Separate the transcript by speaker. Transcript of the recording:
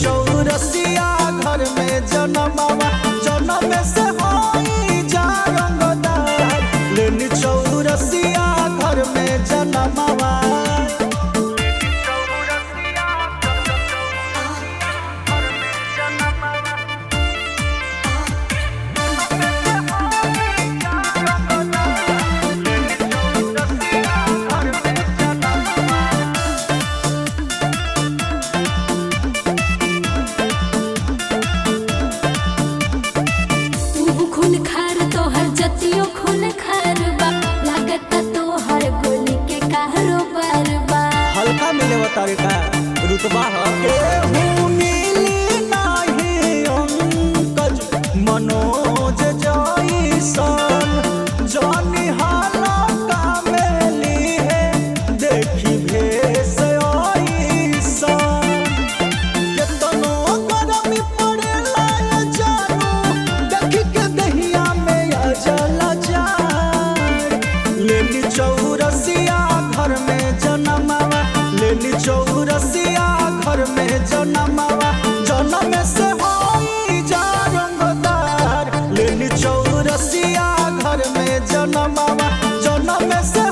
Speaker 1: चौरसिया घर में जनमावा जनम से होई जा रंगदार लेनी चौरसिया घर में जनमावा।
Speaker 2: हल्का मिले तरीका रुतबा
Speaker 1: मनोज जैसन जानी हाला कामेली है देखी भेस केतनो गरमी पड़ेला जानू देखी के दहिया में जला जा लेनी चौरसिया घर में जनमावा लेनी चौरसिया घर में जनमावा जनम से होई जा रंगदार लेनी चौरसिया घर में जनमावा जनम से